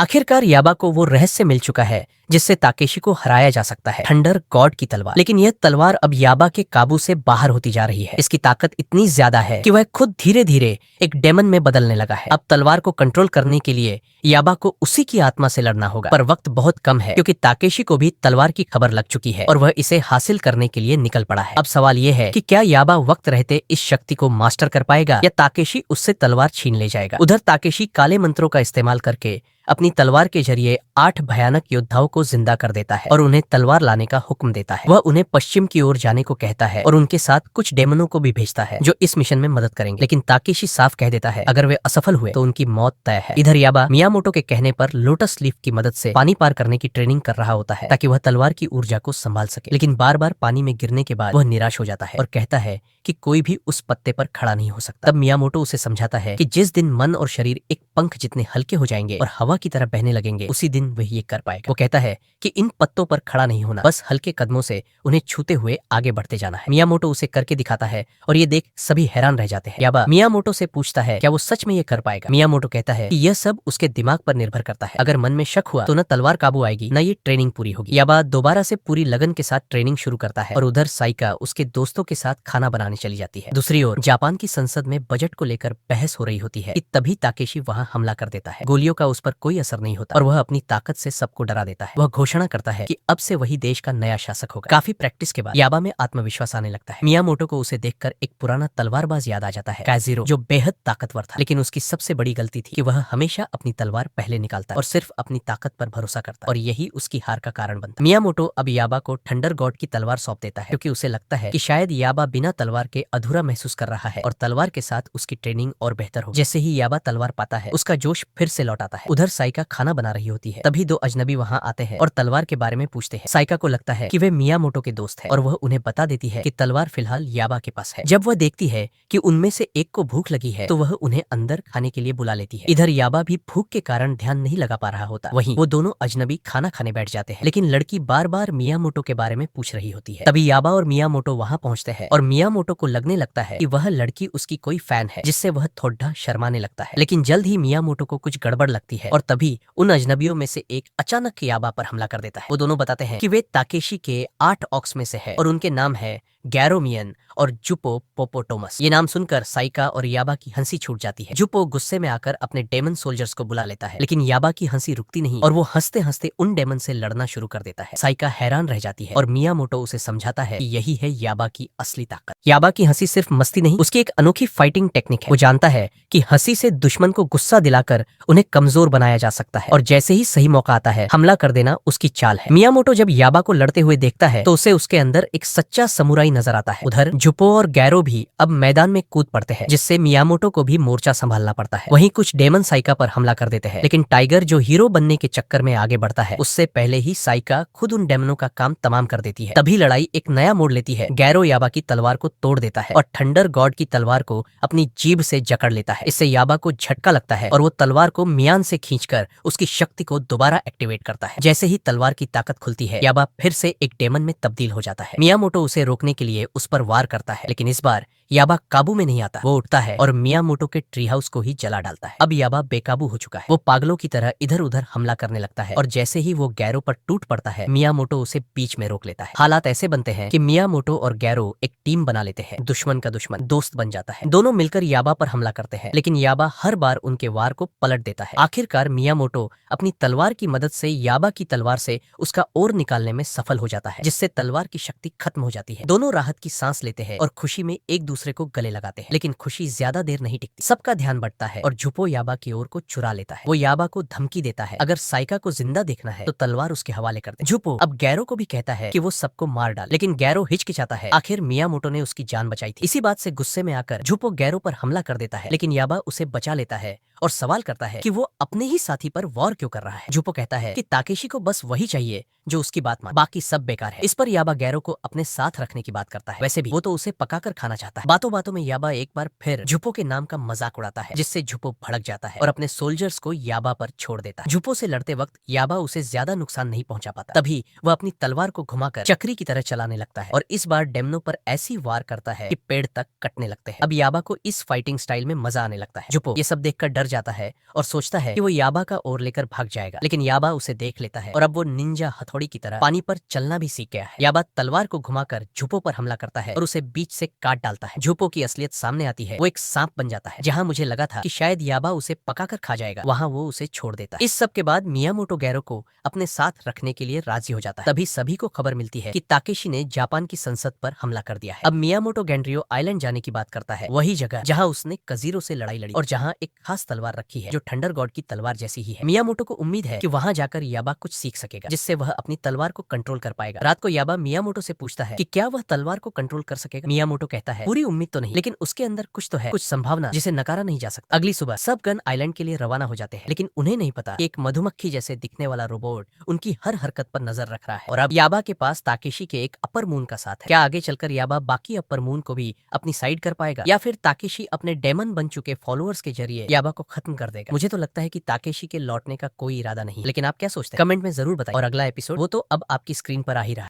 आखिरकार याबा को वो रहस्य मिल चुका है जिससे ताकेशी को हराया जा सकता है, थंडर गॉड की तलवार। लेकिन यह तलवार अब याबा के काबू से बाहर होती जा रही है। इसकी ताकत इतनी ज्यादा है कि वह खुद धीरे धीरे एक डेमन में बदलने लगा है। अब तलवार को कंट्रोल करने के लिए याबा को उसी की आत्मा से लड़ना होगा, पर वक्त बहुत कम है क्योंकि ताकेशी को भी तलवार की खबर लग चुकी है और वह इसे हासिल करने के लिए निकल पड़ा है। अब सवाल यह है कि क्या याबा वक्त रहते इस शक्ति को मास्टर कर पाएगा या ताकेशी उससे तलवार छीन ले जाएगा। उधर ताकेशी काले मंत्रों का इस्तेमाल करके अपनी तलवार के जरिए 8 भयानक योद्धाओं को जिंदा कर देता है और उन्हें तलवार लाने का हुक्म देता है। वह उन्हें पश्चिम की ओर जाने को कहता है और उनके साथ कुछ डेमनों को भी भेजता है जो इस मिशन में मदद करेंगे। लेकिन ताकेशी साफ कह देता है अगर वे असफल हुए तो उनकी मौत तय है। इधर याबा मियामोटो के कहने पर लोटस लीफ की मदद से पानी पार करने की ट्रेनिंग कर रहा होता है ताकि वह तलवार की ऊर्जा को संभाल सके। लेकिन बार बार पानी में गिरने के बाद वह निराश हो जाता है और कहता है कि कोई भी उस पत्ते पर खड़ा नहीं हो सकता। तब मियामोटो उसे समझाता है कि जिस दिन मन और शरीर एक पंख जितने हल्के हो जाएंगे और हवा की तरह बहने लगेंगे उसी दिन वह ये कर पाएगा। वो कहता है कि इन पत्तों पर खड़ा नहीं होना, बस हल्के कदमों से उन्हें छूते हुए आगे बढ़ते जाना है। मियामोटो उसे करके दिखाता है और ये देख सभी हैरान रह जाते हैं। याबा मियामोटो से पूछता है क्या वो सच में ये कर पाएगा। मियामोटो कहता है कि यह सब उसके दिमाग पर निर्भर करता है। अगर मन में शक हुआ तो न तलवार काबू आएगी न ये ट्रेनिंग पूरी होगी। याबा दोबारा से पूरी लगन के साथ ट्रेनिंग शुरू करता है और उधर साइका उसके दोस्तों के साथ खाना बनाने चली जाती है। दूसरी ओर जापान की संसद में बजट को लेकर बहस हो रही होती है कि तभी ताकेशी वहां हमला कर देता है। गोलियों का उस पर कोई असर नहीं होता और वह अपनी ताकत से सबको डरा देता है। वह घोषणा करता है कि अब से वही देश का नया शासक होगा। काफी प्रैक्टिस के बाद याबा में आत्मविश्वास आने लगता है। मियामोटो को उसे देखकर एक पुराना तलवारबाज याद आ जाता है, काजीरो, जो बेहद ताकतवर था। लेकिन उसकी सबसे बड़ी गलती थी कि वह हमेशा अपनी तलवार पहले निकालता और सिर्फ अपनी ताकत पर भरोसा करता और यही उसकी हार का कारण बनता। मियामोटो अब याबा को थंडर गॉड की तलवार सौंप देता है क्योंकि उसे लगता है कि शायद याबा बिना तलवार के अधूरा महसूस कर रहा है और तलवार के साथ उसकी ट्रेनिंग और बेहतर हो। जैसे ही याबा तलवार पाता है उसका जोश फिर से लौट आता है। उधर साइका खाना बना रही होती है, तभी 2 अजनबी वहां आते हैं और तलवार के बारे में पूछते हैं। साइका को लगता है कि वे मियामोटो के दोस्त हैं और वह उन्हें बता देती है कि तलवार फिलहाल याबा के पास है। जब वह देखती है कि उनमें से एक को भूख लगी है तो वह उन्हें अंदर खाने के लिए बुला लेती है। इधर याबा भी भूख के कारण ध्यान नहीं लगा पा रहा होता। वहीं वो दोनों अजनबी खाना खाने बैठ जाते हैं, लेकिन लड़की बार बार मियामोटो के बारे में पूछ रही होती है। तभी याबा और मियामोटो वहां पहुंचते हैं और मियामोटो को लगने लगता है कि वह लड़की उसकी कोई फैन है, जिससे वह थोड़ा शर्माने लगता है। लेकिन जल्द ही मियामोटो को कुछ गड़बड़ लगती है और तभी उन अजनबियों में से एक अचानक याबा पर हमला कर देता है। वो दोनों बताते हैं कि वे ताकेशी के 8 ऑक्स में से है और उनके नाम है गैरोमियन और जुपो पोपोटोमस। ये नाम सुनकर साइका और याबा की हंसी छूट जाती है। जुपो गुस्से में आकर अपने डेमन सोल्जर्स को बुला लेता है, लेकिन याबा की हंसी रुकती नहीं और वो हंसते हंसते उन डेमन से लड़ना शुरू कर देता है। साइका हैरान रह जाती है और मियामोटो उसे समझाता है कि यही है याबा की असली ताकत। याबा की हंसी सिर्फ मस्ती नहीं, उसकी एक अनोखी फाइटिंग टेक्निक है। वो जानता है कि हंसी से दुश्मन को गुस्सा दिलाकर उन्हें कमजोर बनाया जा सकता है और जैसे ही सही मौका आता है हमला कर देना उसकी चाल है। मियामोटो जब याबा को लड़ते हुए देखता है तो उसे उसके अंदर एक सच्चा समुराई नजर आता है। उधर जुपो और गैरो भी अब मैदान में कूद पड़ते हैं, जिससे मियामोटो को भी मोर्चा संभालना पड़ता है। वहीं कुछ डेमन साइका पर हमला कर देते हैं, लेकिन टाइगर जो हीरो बनने के चक्कर में आगे बढ़ता है उससे पहले ही साइका खुद उन डेमनों का काम तमाम कर देती है। तभी लड़ाई एक नया मोड़ लेती है। गैरो याबा की तलवार को तोड़ देता है और थंडर गॉड की तलवार को अपनी जीभ से जकड़ लेता है। इससे याबा को झटका लगता है और वो तलवार को मियान से खींचकर उसकी शक्ति को दोबारा एक्टिवेट करता है। जैसे ही तलवार की ताकत खुलती है याबा फिर से एक डेमन में तब्दील हो जाता है। मियामोटो उसे रोकने के लिए उस पर वार करता है, लेकिन इस बार याबा काबू में नहीं आता। वो उठता है और मियामोटो के ट्री हाउस को ही जला डालता है। अब याबा बेकाबू हो चुका है। वो पागलों की तरह इधर उधर हमला करने लगता है और जैसे ही वो गैरो पर टूट पड़ता है मियामोटो उसे बीच में रोक लेता है। हालात ऐसे बनते हैं कि मियामोटो और गैरो एक टीम बना लेते हैं। दुश्मन का दुश्मन दोस्त बन जाता है। दोनों मिलकर याबा पर हमला करते हैं, लेकिन याबा हर बार उनके वार को पलट देता है। आखिरकार मियामोटो अपनी तलवार की मदद से याबा की तलवार से उसका ओर निकालने में सफल हो जाता है, जिससे तलवार की शक्ति खत्म हो जाती है। दोनों राहत की सांस लेते हैं और खुशी में एक दूसरे को गले लगाते हैं। लेकिन खुशी ज्यादा देर नहीं टिकती। सबका ध्यान बढ़ता है और जुपो याबा की ओर को चुरा लेता है। वो याबा को धमकी देता है अगर साइका को जिंदा देखना है तो तलवार उसके हवाले कर दे। जुपो अब गैरो को भी कहता है कि वो सबको मार डाले, लेकिन गैरो हिचकिचाता है। आखिर मियामोटो ने उसकी जान बचाई थी। इसी बात से गुस्से में आकर जुपो गैरो पर हमला कर देता है, लेकिन याबा उसे बचा लेता है और सवाल करता है कि वो अपने ही साथी पर वॉर क्यों कर रहा है। जुपो कहता है कि ताकेशी को बस वही चाहिए जो उसकी बात मान, बाकी सब बेकार है। इस पर याबा गैरो को अपने साथ रखने की बात करता है। वैसे भी वो तो उसे पकाकर खाना चाहता है। बातों बातों में याबा एक बार फिर जुपो के नाम का मजाक उड़ाता है, जिससे जुपो भड़क जाता है और अपने सोल्जर्स को याबा पर छोड़ देता है। जुपो से लड़ते वक्त याबा उसे ज्यादा नुकसान नहीं पहुंचा पाता। तभी वह अपनी तलवार को घुमाकर चक्री की तरह चलाने लगता है और इस बार डेमनों पर ऐसी वार करता है कि पेड़ तक कटने लगते हैं। अब याबा को इस फाइटिंग स्टाइल में मजा आने लगता है। जुपो ये सब देखकर डर जाता है और सोचता है कि वो याबा का ओर लेकर भाग जाएगा, लेकिन याबा उसे देख लेता है और अब वो निंजा हथौड़ी की तरह पानी पर चलना भी सीख गया है। याबा तलवार को घुमाकर झुपो पर हमला करता है और उसे बीच से काट डालता है। झुपो की असलियत सामने आती है, वो एक सांप बन जाता है। जहाँ मुझे लगा था कि शायद याबा उसे पकाकर खा जाएगा, वहाँ वो उसे छोड़ देता है। इस सब के बाद मियामोटो गैरो को अपने साथ रखने के लिए राजी हो जाता है। तभी सभी को खबर मिलती है कि ताकेशी ने जापान की संसद पर हमला कर दिया है। अब मियामोटो गैंड्रियो आइलैंड जाने की बात करता है, वही जगह जहाँ उसने कजीरो से लड़ाई लड़ी और जहाँ एक खास तलवार रखी है जो थंडर गॉड की तलवार जैसी ही है। मियामोटो को उम्मीद है कि वहाँ जाकर याबा कुछ सीख सकेगा, जिससे वह अपनी तलवार को कंट्रोल कर पाएगा। रात को याबा मियामोटो से पूछता है कि क्या वह तलवार को कंट्रोल कर सकेगा। मियामोटो कहता है पूरी उम्मीद तो नहीं, लेकिन उसके अंदर कुछ तो है, कुछ संभावना जिसे नकारा नहीं जा सकता। अगली सुबह सब गन आइलैंड के लिए रवाना हो जाते हैं, लेकिन उन्हें नहीं पता कि एक मधुमक्खी जैसे दिखने वाला रोबोट उनकी हर हरकत पर नजर रख रहा है। और अब याबा के पास ताकेशी के एक अपर मून का साथ है। क्या आगे चलकर याबा बाकी अपर मून को भी अपनी साइड कर पाएगा, या फिर ताकेशी अपने डेमन बन चुके फॉलोअर्स के जरिए याबा को खत्म कर देगा? मुझे तो लगता है कि ताकेशी के लौटने का कोई इरादा नहीं, लेकिन आप क्या सोचते हैं कमेंट में जरूर बताइए। और अगला एपिसोड वो तो अब आपकी स्क्रीन पर आ ही रहा है।